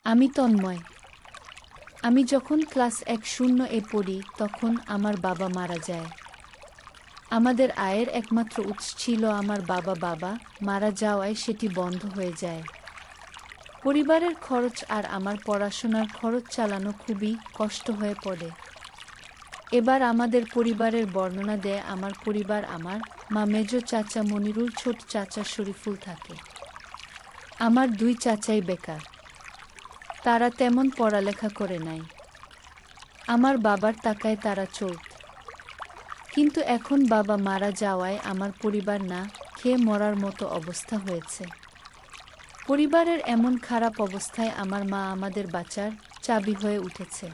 আমি তন্ময়। আমি যখন ক্লাস ১-০ পড়ি তখন আমার বাবা মারা যায়। আমাদের আয়ের একমাত্র উৎস ছিল আমার বাবা। বাবা মারা যাওয়ায় সেটি বন্ধ হয়ে যায়। পরিবারের খরচ আর আমার পড়াশোনার খরচ চালানো খুবই কষ্ট হয়ে পড়ে। এবার আমাদের পরিবারের বর্ণনা দেয় আমার পরিবার। আমার মা, মেজো চাচা মনিরুল, ছোট চাচা শরীফুল থাকে। আমার ২ চাচাই বেকার। তারা তেমন পড়ালেখা করে নাই। আমার বাবার টাকায় তারা চলত। কিন্তু এখন বাবা মারা যাওয়ায় আমার পরিবার না খেয়ে মরার মতো অবস্থা হয়েছে। পরিবারের এমন খারাপ অবস্থায় আমার মা আমাদের বাঁচার চাবি হয়ে উঠেছে।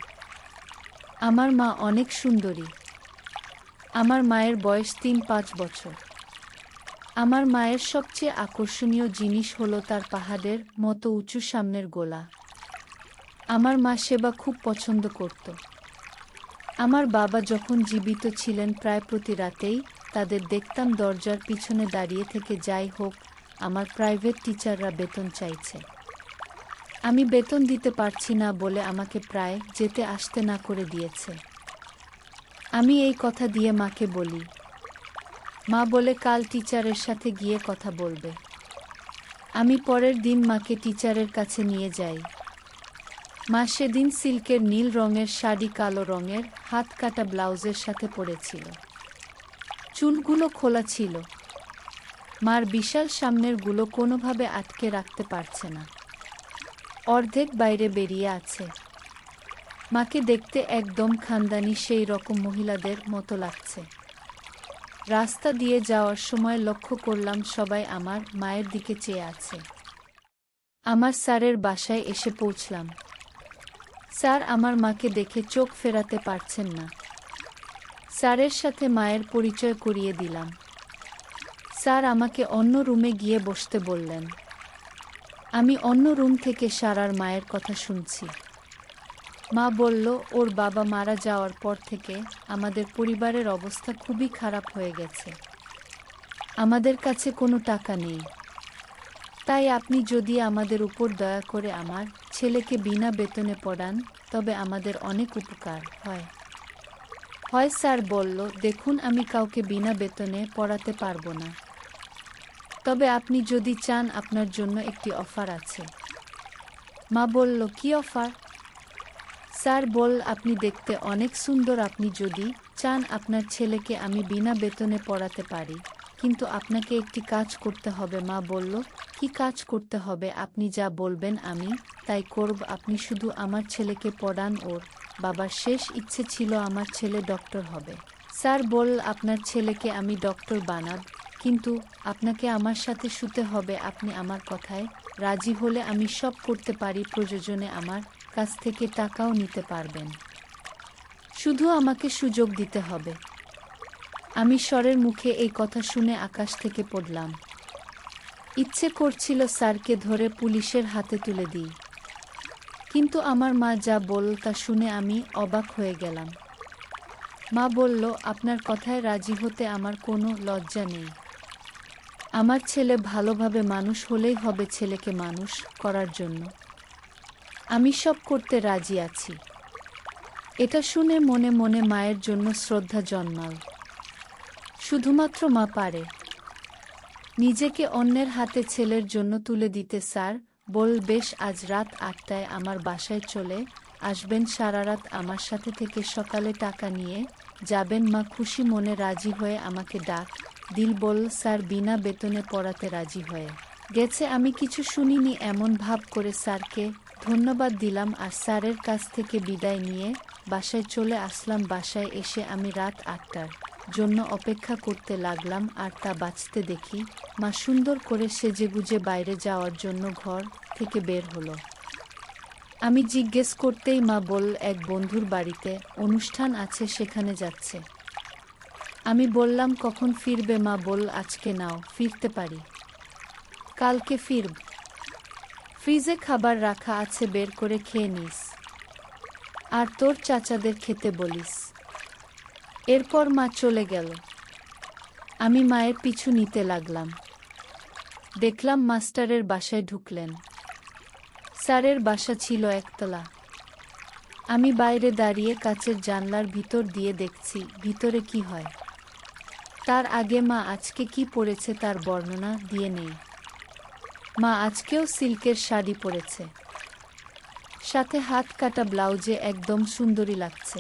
আমার মা অনেক সুন্দরী। আমার মায়ের বয়স ৩-৫ বছর। আমার মায়ের সবচেয়ে আকর্ষণীয় জিনিস হলো তার পাহাড়ের মতো উঁচু সামনের গলা। আমার মা সেবা খুব পছন্দ করত। আমার বাবা যখন জীবিত ছিলেন প্রায় প্রতি রাতেই তাদের দেখতাম দরজার পিছনে দাঁড়িয়ে থেকে। যাই হোক, আমার প্রাইভেট টিচাররা বেতন চাইছে। আমি বেতন দিতে পারছি না বলে আমাকে প্রায় যেতে আসতে না করে দিয়েছে। আমি এই কথা দিয়ে মাকে বলি। মা বলে কাল টিচারের সাথে গিয়ে কথা বলবে। আমি পরের দিন মাকে টিচারের কাছে নিয়ে যাই। মা সেদিন সিল্কের নীল রঙের শাড়ি কালো রঙের হাত কাটা ব্লাউজের সাথে পরেছিল। চুলগুলো খোলা ছিল। মার বিশাল সামনের গুলো কোনোভাবে আটকে রাখতে পারছে না। অর্ধেক বাইরে বেরিয়ে আছে। মাকে দেখতে একদম খানদানি সেই রকম মহিলাদের মতো লাগছে। রাস্তা দিয়ে যাওয়ার সময় লক্ষ্য করলাম সবাই আমার মায়ের দিকে চেয়ে আছে। আমার স্যারের বাসায় এসে পৌঁছলাম। স্যার আমার মাকে দেখে চোখ ফেরাতে পারছেন না। স্যারের সাথে মায়ের পরিচয় করিয়ে দিলাম। স্যার আমাকে অন্য রুমে গিয়ে বসতে বললেন। আমি অন্য রুম থেকে সারার মায়ের কথা শুনছি। মা বলল, ওর বাবা মারা যাওয়ার পর থেকে আমাদের পরিবারের অবস্থা খুবই খারাপ হয়ে গেছে। আমাদের কাছে কোনো টাকা নেই। তাই আপনি যদি আমাদের উপর দয়া করে আমার ছেলেকে বিনা বেতনে পড়ান তবে আমাদের অনেক উপকার হয়। স্যার বলল, দেখুন আমি কাউকে বিনা বেতনে পড়াতে পারবো না। তবে আপনি যদি চান আপনার জন্য একটি অফার আছে। মা বলল, কি অফার? স্যার বল, আপনি দেখতে অনেক সুন্দর। আপনি যদি চান আপনার ছেলেকে আমি বিনা বেতনে পড়াতে পারি, কিন্তু আপনাকে একটি কাজ করতে হবে। মা বলল, কি কাজ করতে হবে? আপনি যা বলবেন আমি তাই করব। আপনি শুধু আমার ছেলেকে পড়ান। ওর বাবার শেষ ইচ্ছে ছিল আমার ছেলে ডক্টর হবে। স্যার বল, আপনার ছেলেকে আমি ডক্টর বানাব, কিন্তু আপনাকে আমার সাথে শুতে হবে। আপনি আমার কথায় রাজি হলে আমি সব করতে পারি। প্রয়োজনে আমার কাছ থেকে টাকাও নিতে পারবেন। শুধু আমাকে সুযোগ দিতে হবে। আমি স্বরের মুখে এই কথা শুনে আকাশ থেকে পড়লাম। ইচ্ছে করছিল স্যারকে ধরে পুলিশের হাতে তুলে দিই। কিন্তু আমার মা যা বলল তা শুনে আমি অবাক হয়ে গেলাম। মা বলল, আপনার কথায় রাজি হতে আমার কোনো লজ্জা নেই। আমার ছেলে ভালোভাবে মানুষ হলেই হবে। ছেলেকে মানুষ করার জন্য আমি সব করতে রাজি আছি। এটা শুনে মনে মনে মায়ের জন্য শ্রদ্ধা জন্মাল। শুধুমাত্র মা পারে নিজেকে অন্যের হাতে ছেলের জন্য তুলে দিতে। স্যার বল, বেশ, আজ রাত ৮টায় আমার বাসায় চলে আসবেন। সারা রাত আমার সাথে থেকে সকালে টাকা নিয়ে যাবেন। মা খুশি মনে রাজি হয়ে আমাকে ডাক দিল। বলল, স্যার বিনা বেতনে পড়াতে রাজি হয়ে গেছে। আমি কিছু শুনিনি এমন ভাব করে স্যারকে ধন্যবাদ দিলাম আর স্যারের কাছ থেকে বিদায় নিয়ে বাসায় চলে আসলাম। বাসায় এসে আমি রাত ৮টার জন্য অপেক্ষা করতে লাগলাম। আর তা বাঁচতে দেখি মা সুন্দর করে সেজেগুজে বাইরে যাওয়ার জন্য ঘর থেকে বের হলো। আমি জিজ্ঞেস করতেই মা বলল, এক বন্ধুর বাড়িতে অনুষ্ঠান আছে, সেখানে যাচ্ছে। আমি বললাম, কখন ফিরবে? মা বলল, আজকে নাও ফিরতে পারি, কালকে ফিরব। ফ্রিজে খাবার রাখা আছে, বের করে খেয়ে নিস, আর তোর চাচাদের খেতে বলিস। এরপর মা চলে গেল। আমি মায়ের পিছু নিতে লাগলাম। দেখলাম মাস্টারের বাসায় ঢুকলেন। স্যারের বাসা ছিল একতলা। আমি বাইরে দাঁড়িয়ে কাচের জানলার ভিতর দিয়ে দেখছি ভিতরে কি হয়। তার আগে মা আজকে কি পরেছে তার বর্ণনা দিয়ে নেই। মা আজকেও সিল্কের শাড়ি পরেছে, সাথে হাত কাটা ব্লাউজে একদম সুন্দরী লাগছে।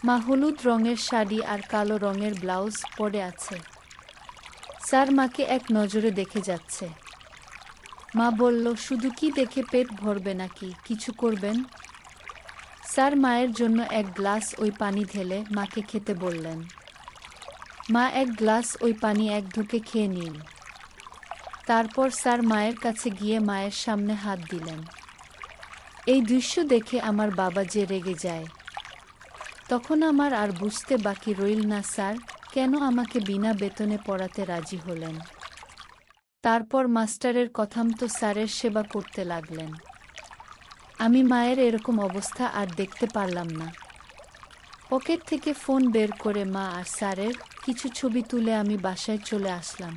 মা হলুদ রঙের শাড়ি আর কালো রঙের ব্লাউজ পরে আছে। স্যার মাকে এক নজরে দেখে যাচ্ছে। মা বলল, শুধু কি দেখে পেট ভরবে নাকি কিছু করবেন? স্যার মায়ের জন্য এক গ্লাস ওই পানি ঢেলে মাকে খেতে বললেন। মা এক গ্লাস ওই পানি এক ঢোকে খেয়ে নিল। তারপর স্যার মায়ের কাছে গিয়ে মায়ের সামনে হাত দিলেন। এই দৃশ্য দেখে আমার বাবা যে রেগে যায়। তখন আমার আর বুঝতে বাকি রইল না স্যার কেন আমাকে বিনা বেতনে পড়াতে রাজি হলেন। তারপর মাস্টারের কথামতো স্যারের সেবা করতে লাগলেন। আমি মায়ের এরকম অবস্থা আর দেখতে পারলাম না। পকেট থেকে ফোন বের করে মা আর স্যারের কিছু ছবি তুলে আমি বাসায় চলে আসলাম।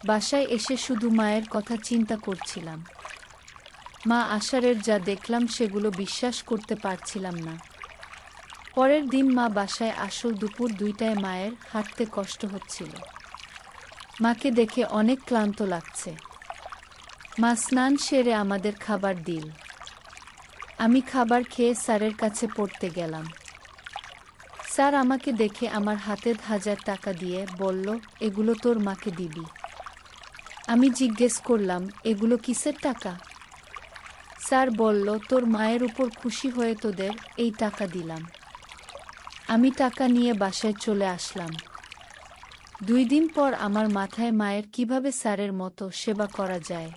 বাসায় এসে শুধু মায়ের কথা চিন্তা করছিলাম। মা আসারের যা দেখলাম সেগুলো বিশ্বাস করতে পারছিলাম না। পরের দিন মা বাসায় আসল দুপুর 2টায়। মায়ের হাঁটতে কষ্ট হচ্ছিল। মাকে দেখে অনেক ক্লান্ত লাগছে। মা স্নান সেরে আমাদের খাবার দিল। আমি খাবার খেয়ে স্যারের কাছে পড়তে গেলাম। স্যার আমাকে দেখে আমার হাতে 1000 টাকা দিয়ে বলল, এগুলো তোর মাকে দিবি। আমি জিজ্ঞেস করলাম, এগুলো কিসের টাকা? স্যার বলল, তোর মায়ের উপর খুশি হয়ে তোদের এই টাকা দিলাম। আমি টাকা নিয়ে বাসায় চলে আসলাম। 2 দিন পর আমার মাথায় মায়ের কিভাবে স্যারের মতো সেবা করা যায়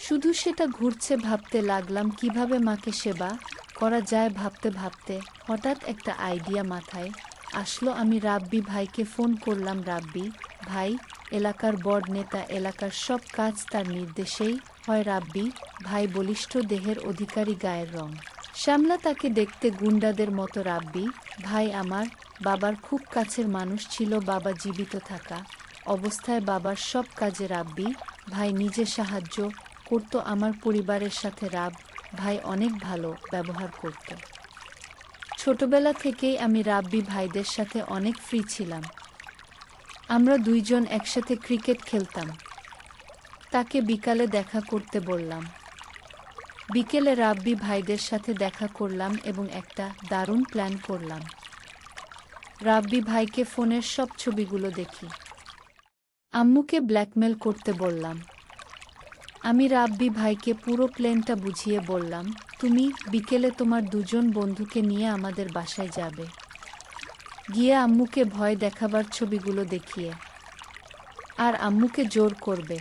শুধু সেটা ঘুরছে। ভাবতে লাগলাম কিভাবে মাকে সেবা করা যায়। ভাবতে ভাবতে হঠাৎ একটা আইডিয়া মাথায় আসলো। আমি রাব্বি ভাইকে ফোন করলাম। রাব্বি ভাই এলাকার বড় নেতা, এলাকার সব কাজ তার নির্দেশেই হয়। রাব্বি ভাই বলিষ্ঠ দেহের অধিকারী, গায়ের রং শ্যামলা, তাকে দেখতে গুন্ডাদের মতো। রাব্বি ভাই আমার বাবার খুব কাছের মানুষ ছিল। বাবা জীবিত থাকা অবস্থায় বাবার সব কাজে রাব্বি ভাই নিজে সাহায্য করত। আমার পরিবারের সাথে ভাই অনেক ভালো ব্যবহার করত। ছোটবেলা থেকেই আমি রাব্বি ভাইদের সাথে অনেক ফ্রি ছিলাম। আমরা দুইজন একসাথে ক্রিকেট খেলতাম। তাকে বিকালে দেখা করতে বললাম। বিকেলে রাব্বি ভাইদের সাথে দেখা করলাম এবং একটা দারুণ প্ল্যান করলাম। রাব্বি ভাইকে ফোনের সব ছবিগুলো দেখি। আম্মুকে ব্ল্যাকমেল করতে বললাম। আমি রাব্বি ভাইকে পুরো প্ল্যানটা বুঝিয়ে বললাম, তুমি বিকেলে তোমার 2জন বন্ধুকে নিয়ে আমাদের বাসায় যাবে, গিয়ে আম্মুকে ভয় দেখাবার ছবিগুলো দেখিয়ে আর আম্মুকে জোর করবে।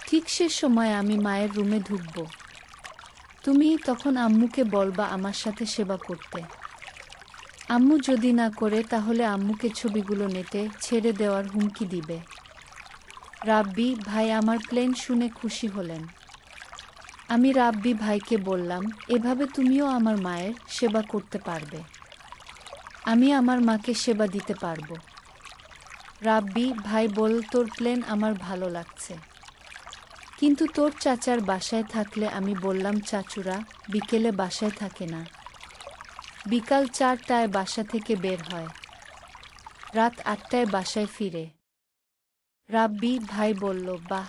ঠিক সে সময় আমি মায়ের রুমে ঢুকব। তুমি তখন আম্মুকে বলবা আমার সাথে সেবা করতে। আম্মু যদি না করে তাহলে আম্মুকে ছবিগুলো নেটে ছেড়ে দেওয়ার হুমকি দিবে। রাব্বি ভাই আমার প্ল্যান শুনে খুশি হলেন। আমি রাব্বি ভাইকে বললাম, এভাবে তুমিও আমার মায়ের সেবা করতে পারবে। আমি আমার মাকে সেবা দিতে পারবো। রাব্বি ভাই বলল, তোর প্ল্যান আমার ভালো লাগছে, কিন্তু তোর চাচার বাসায় থাকলে। আমি বললাম, চাচুরা বিকেলে বাসায় থাকে না, বিকাল 4টায় বাসা থেকে বের হয়, রাত 8টায় বাসায় ফিরে। রাব্বি ভাই বলল, বাহ,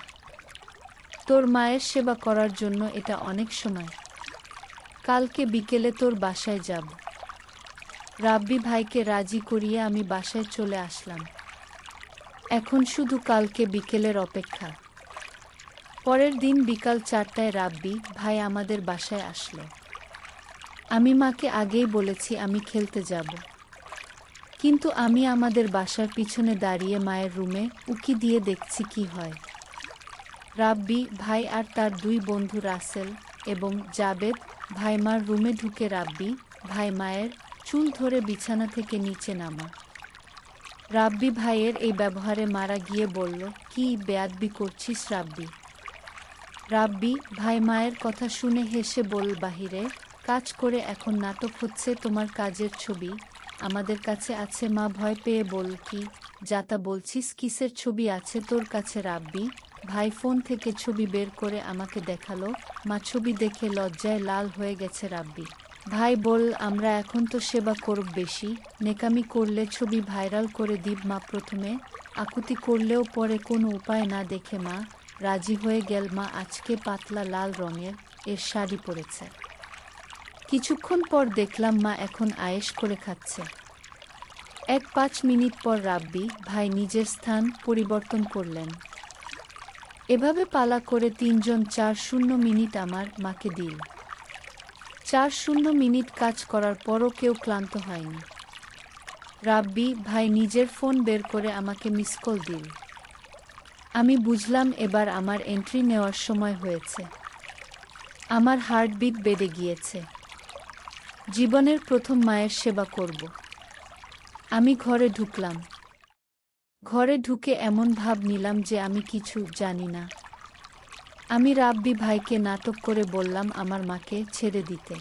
তোর মায়ের সেবা করার জন্য এটা অনেক সময়। কালকে বিকেলে তোর বাসায় যাব। রাব্বি ভাইকে রাজি করিয়ে আমি বাসায় চলে আসলাম। এখন শুধু কালকে বিকেলের অপেক্ষা। পরের দিন বিকাল 4টায় রাব্বি ভাই আমাদের বাসায় আসলো। আমি মাকে আগেই বলেছি আমি খেলতে যাব, কিন্তু আমি আমাদের বাসার পিছনে দাঁড়িয়ে মায়ের রুমে উকি দিয়ে দেখছি কি হয়। রাব্বি ভাই আর তার 2 বন্ধু রাসেল এবং জাবেদ ভাই মার রুমে ঢুকে রাব্বি ভাই মায়ের চুল ধরে বিছানা থেকে নিচে নামা। রাব্বি ভাইয়ের এই ব্যবহারে মারা গিয়ে বলল, কি বেয়াদবি করছিস রাব্বি? রাব্বি ভাই মায়ের কথা শুনে হেসে বলল, বাহিরে কাজ করে এখন নাটক হচ্ছে, তোমার কাজের ছবি আমাদের কাছে আছে। মা ভয় পেয়ে বলল, কি যাতা বলছিস, কিসের ছবি আছে তোর কাছে? রাব্বি ভাই ফোন থেকে ছবি বের করে আমাকে দেখালো। মা ছবি দেখে লজ্জায় লাল হয়ে গেছে রাব্বি। ভাই বল, আমরা এখন তো সেবা করব বেশি, নেকামি করলে ছবি ভাইরাল করে দিব। মা প্রথমে আকুতি করলেও পরে কোনো উপায় না দেখে মা রাজি হয়ে গেল। মা আজকে পাতলা লাল রঙের শাড়ি পরেছে। কিছুক্ষণ পর দেখলাম মা এখন আয়েশ করে খাচ্ছে। 1-5 মিনিট পর রাব্বি ভাই নিজের স্থান পরিবর্তন করলেন। এভাবে পালা করে 3 জন 4-0 মিনিট আমার মাকে দিল। 4-0 মিনিট কাজ করার পরও কেউ ক্লান্ত হয়নি। রাব্বি ভাই নিজের ফোন বের করে আমাকে মিস কল দিল। আমি বুঝলাম এবার আমার এন্ট্রি নেওয়ার সময় হয়েছে। আমার হার্টবিট বেড়ে গিয়েছে। জীবনের প্রথম মায়ের সেবা করব। আমি ঘরে ঢুকলাম। ঘরে ঢুকে এমন ভাব নিলাম যে আমি কিছু জানি না। আমি রাব্বি ভাইকে নাটক করে বললাম আমার মাকে ছেড়ে দিতে।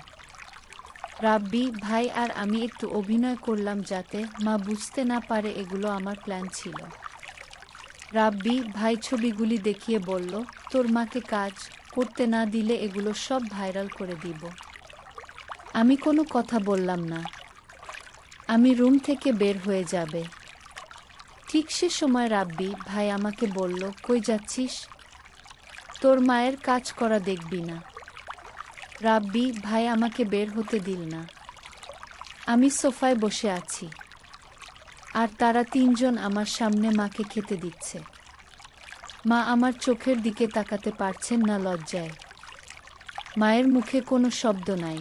রাব্বি ভাই আর আমি একটু অভিনয় করলাম যাতে মা বুঝতে না পারে এগুলো আমার প্ল্যান ছিল। রাব্বি ভাই ছবিগুলি দেখিয়ে বলল, তোর মাকে কাজ করতে না দিলে এগুলো সব ভাইরাল করে দিব। আমি কোনো কথা বললাম না। আমি রুম থেকে বের হয়ে যাবে। ঠিক সে সময় রাব্বি ভাই আমাকে বলল, কই যাচ্ছিস? তোর মায়ের কাজ করা দেখবি না। রাব্বি ভাই আমাকে বের হতে দিল না। আমি সোফায় বসে আছি। আর তারা 3 জন আমার সামনে মাকে খেতে দিচ্ছে। মা আমার চোখের দিকে তাকাতে পারছেন না লজ্জায়। মায়ের মুখে কোনো শব্দ নাই।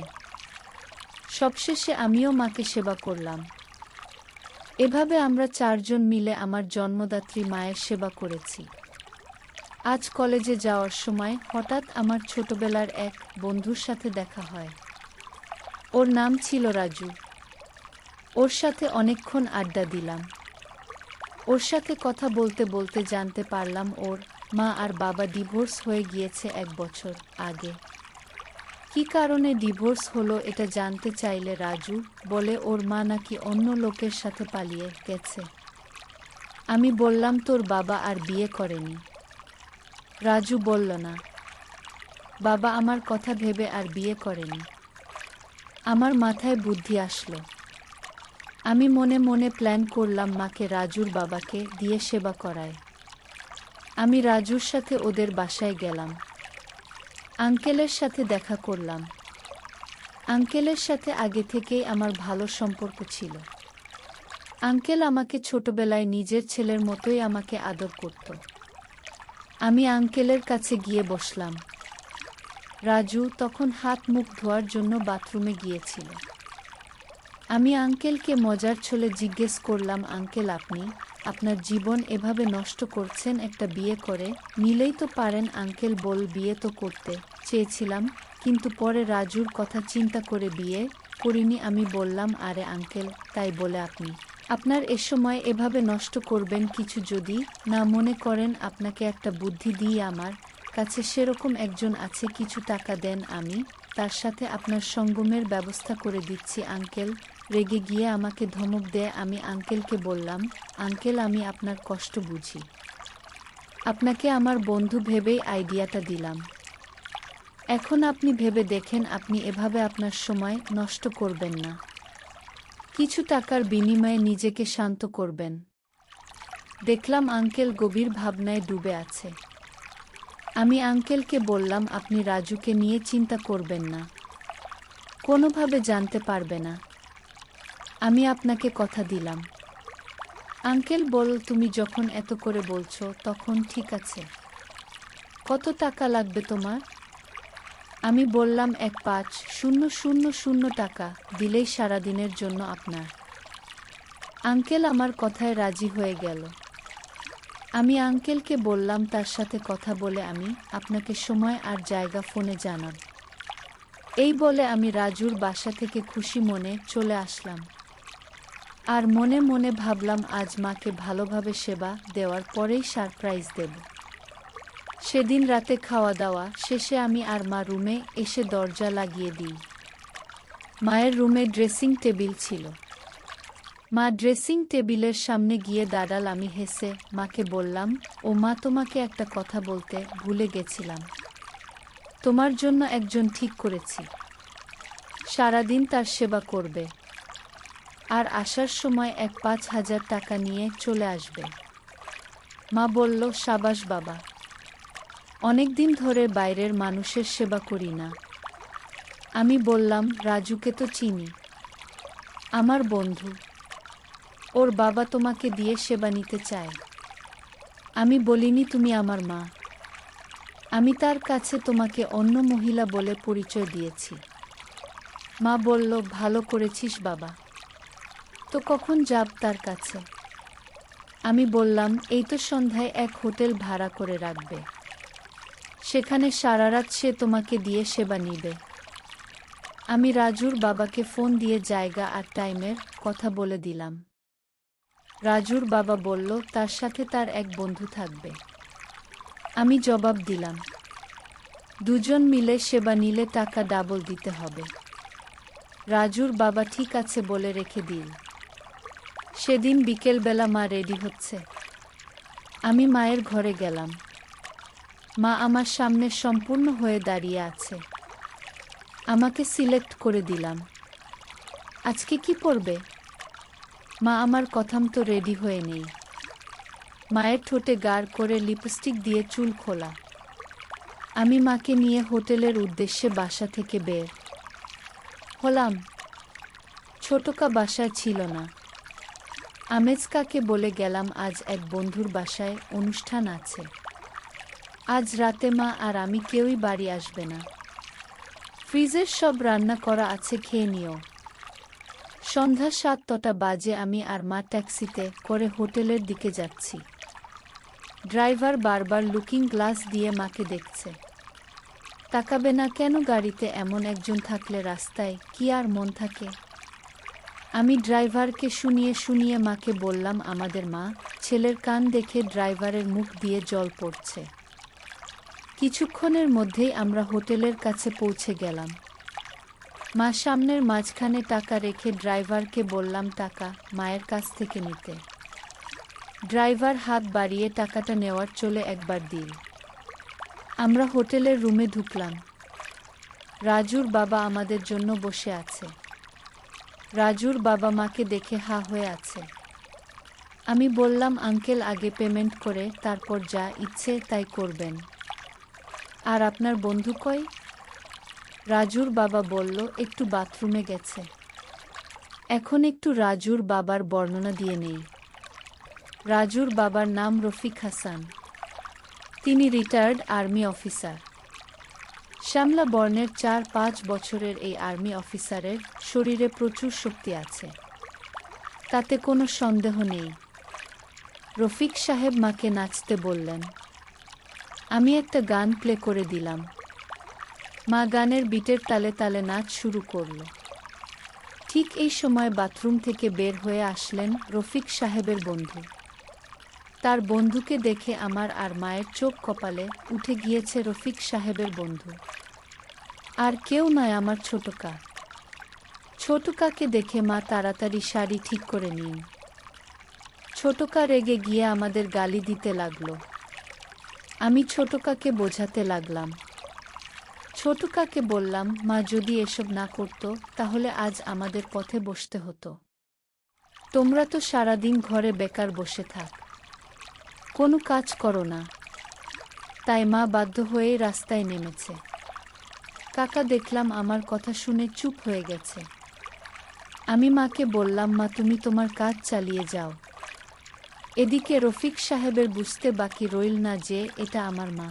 সবশেষে আমিও মাকে সেবা করলাম। এভাবে আমরা 4 জন মিলে আমার জন্মদাত্রী মায়ের সেবা করেছি। আজ কলেজে যাওয়ার সময় হঠাৎ আমার ছোটবেলার এক বন্ধুর সাথে দেখা হয়। ওর নাম ছিল রাজু। ওর সাথে অনেকক্ষণ আড্ডা দিলাম। ওর সাথে কথা বলতে বলতে জানতে পারলাম ওর মা আর বাবা ডিভোর্স হয়ে গিয়েছে 1 বছর আগে। কী কারণে ডিভোর্স হলো এটা জানতে চাইলে রাজু বলে ওর মা নাকি অন্য লোকের সাথে পালিয়ে গেছে। আমি বললাম তোর বাবা আর বিয়ে করেনি? রাজু বলল না, বাবা আমার কথা ভেবে আর বিয়ে করেনি। আমার মাথায় বুদ্ধি আসলো। আমি মনে মনে প্ল্যান করলাম মাকে রাজুর বাবাকে দিয়ে সেবা করায়। আমি রাজুর সাথে ওদের বাসায় গেলাম। আঙ্কেলের সাথে দেখা করলাম। আঙ্কেলের সাথে আগে থেকেই আমার ভালো সম্পর্ক ছিল। আঙ্কেল আমাকে ছোটবেলায় নিজের ছেলের মতোই আমাকে আদর করত। আমি আঙ্কেলের কাছে গিয়ে বসলাম। রাজু তখন হাত মুখ ধোয়ার জন্য বাথরুমে গিয়েছিল। আমি আঙ্কেলকে মজার ছলে জিজ্ঞেস করলাম, আঙ্কেল আপনি আপনার জীবন এভাবে নষ্ট করছেন একটা বিয়ে করে নিলেই তো পারেন। আঙ্কেল বল, বিয়ে তো করতে চেয়েছিলাম, কিন্তু পরে রাজুর কথা চিন্তা করে বিয়ে করিনি। আমি বললাম, আরে আঙ্কেল, তাই বলে আপনি আপনার এ সময় এভাবে নষ্ট করবেন? কিছু যদি না মনে করেন আপনাকে একটা বুদ্ধি দিই। আমার কাছে সেরকম একজন আছে, কিছু টাকা দেন, আমি তার সাথে আপনার সঙ্গমের ব্যবস্থা করে দিচ্ছি। আঙ্কেল রেগে গিয়ে আমাকে ধমক দেয়। আমি আঙ্কেলকে বললাম, আঙ্কেল আমি আপনার কষ্ট বুঝি। আপনাকে আমার বন্ধু ভেবেই আইডিয়াটা দিলাম। এখন আপনি ভেবে দেখেন আপনি এভাবে আপনার সময় নষ্ট করবেন না। কিছু টাকার বিনিময়ে নিজেকে শান্ত করবেন। দেখলাম আঙ্কেল গভীর ভাবনায় ডুবে আছে। আমি আঙ্কেলকে বললাম, আপনি রাজুকে নিয়ে চিন্তা করবেন না, কোনোভাবে জানতে পারবে না। আমি আপনাকে কথা দিলাম। আঙ্কেল বল, তুমি যখন এত করে বলছো তখন ঠিক আছে। কত টাকা লাগবে তোমার? আমি বললাম 1,5,000 টাকা দিলেই সারাদিনের জন্য আপনার। আঙ্কেল আমার কথায় রাজি হয়ে গেল। আমি আঙ্কেলকে বললাম তার সাথে কথা বলে আমি আপনাকে সময় আর জায়গা ফোনে জানাব। এই বলে আমি রাজুর বাসা থেকে খুশি মনে চলে আসলাম। আর মনে মনে ভাবলাম আজ মাকে ভালোভাবে সেবা দেওয়ার পরেই সারপ্রাইজ দেব। সেদিন রাতে খাওয়া দাওয়া শেষে আমি আর মা রুমে এসে দরজা লাগিয়ে দিই। মায়ের রুমে ড্রেসিং টেবিল ছিল। মা ড্রেসিং টেবিলের সামনে গিয়ে দাঁড়াল। আমি হেসে মাকে বললাম, ও মা, তোমাকে একটা কথা বলতে ভুলে গেছিলাম। তোমার জন্য একজন ঠিক করেছি, সারাদিন তার সেবা করবে, আর আসার সময় 5,000 টাকা নিয়ে চলে আসবে। মা বলল, সাবাস বাবা, অনেকদিন ধরে বাইরের মানুষের সেবা করি না। আমি বললাম, রাজুকে তো চিনি, আমার বন্ধু, ওর বাবা তোমাকে দিয়ে সেবা নিতে চায়। আমি বলিনি তুমি আমার মা, আমি তার কাছে তোমাকে অন্য মহিলা বলে পরিচয় দিয়েছি। মা বলল, ভালো করেছিস বাবা, তো কখন যাব তার কাছে? আমি বললাম, এই তো সন্ধ্যায় এক হোটেল ভাড়া করে রাখবে, সেখানে সারারাত সে তোমাকে দিয়ে সেবা নিবে। আমি রাজুর বাবাকে ফোন দিয়ে জায়গা আর টাইমের কথা বলে দিলাম। রাজুর বাবা বলল, তার সাথে তার এক বন্ধু থাকবে। আমি জবাব দিলাম, দুজন মিলে সেবা নিলে টাকা ডাবল দিতে হবে। রাজুর বাবা ঠিক আছে বলে রেখে দিল। সেদিন বিকেলবেলা মা রেডি হচ্ছে, আমি মায়ের ঘরে গেলাম। মা আমার সামনে সম্পূর্ণ হয়ে দাঁড়িয়ে আছে। আমাকে সিলেক্ট করে দিলাম। আজকে কি পরবে? মা আমার কথামতো রেডি হয়ে নেই। মায়ের ঠোঁটে গাঢ় করে লিপস্টিক দিয়ে চুল খোলা। আমি মাকে নিয়ে হোটেলের উদ্দেশ্যে বাসা থেকে বের হলাম। ছোটকা বাসায় ছিল না। আমেজকাকে বলে গেলাম, আজ এক বন্ধুর বাসায় অনুষ্ঠান আছে, আজ রাতে মা আর আমি কেউই বাড়ি আসবে না। ফ্রিজের সব রান্না করা আছে, খেয়ে নিও। সন্ধ্যা 7টা বাজে। আমি আর মা ট্যাক্সিতে করে হোটেলের দিকে যাচ্ছি। ড্রাইভার বারবার লুকিং গ্লাস দিয়ে মাকে দেখছে। তাকাবে না কেন? গাড়িতে এমন একজন থাকলে রাস্তায় কি আর মন থাকে? আমি ড্রাইভারকে শুনিয়ে শুনিয়ে মাকে বললাম, আমাদের মা। ছেলের কান দেখে ড্রাইভারের মুখ দিয়ে জল পড়ছে। কিছুক্ষণের মধ্যেই আমরা হোটেলের কাছে পৌঁছে গেলাম। মা সামনের মাঝখানে টাকা রেখে ড্রাইভারকে বললাম টাকা মায়ের কাছ থেকে নিতে। ড্রাইভার হাত বাড়িয়ে টাকাটা নেওয়ার চলে একবার দিল। আমরা হোটেলের রুমে ঢুকলাম। রাজুর বাবা আমাদের জন্য বসে আছে। রাজুর বাবা মাকে দেখে হা হয়ে আছে। আমি বললাম, আঙ্কেল, আগে পেমেন্ট করে তারপর যা ইচ্ছে তাই করবেন। আর আপনার বন্ধু কই? রাজুর বাবা বলল, একটু বাথরুমে গেছে। এখন একটু রাজুর বাবার বর্ণনা দিয়ে নেই। রাজুর বাবার নাম রফিক হাসান। তিনি রিটায়ার্ড আর্মি অফিসার। শ্যামলা বর্ণের 4-5 বছরের এই আর্মি অফিসারের শরীরে প্রচুর শক্তি আছে, তাতে কোনো সন্দেহ নেই। রফিক সাহেব মাকে নাচতে বললেন। আমি একটা গান প্লে করে দিলাম। মা গানের বিটের তালে তালে নাচ শুরু করল। ঠিক এই সময় বাথরুম থেকে বের হয়ে আসলেন রফিক সাহেবের বন্ধু। তার বন্ধুকে দেখে আমার আর মায়ের চোখ কপালে উঠে গিয়েছে। রফিক সাহেবের বন্ধু আর কেউ নয়, আমার ছোটকা। ছোটকাকে দেখে মা তাড়াতাড়ি শাড়ি ঠিক করে নিন। ছোটকা রেগে গিয়ে আমাদের গালি দিতে লাগলো। আমি ছোটকাকে বোঝাতে লাগলাম। ছোটকাকে বললাম, মা যদি এসব না করতো তাহলে আজ আমাদের পথে বসতে হতো। তোমরা তো সারাদিন ঘরে বেকার বসে থাক, কোনো কাজ করো না। তাই মা বাধ্য হয়ে রাস্তায় নেমেছে। কাকা দেখলাম আমার কথা শুনে চুপ হয়ে গেছে। আমি মাকে বললাম, মা তুমি তোমার কাজ চালিয়ে যাও। এদিকে রফিক সাহেবের বুঝতে বাকি রইল না যে এটা আমার মা।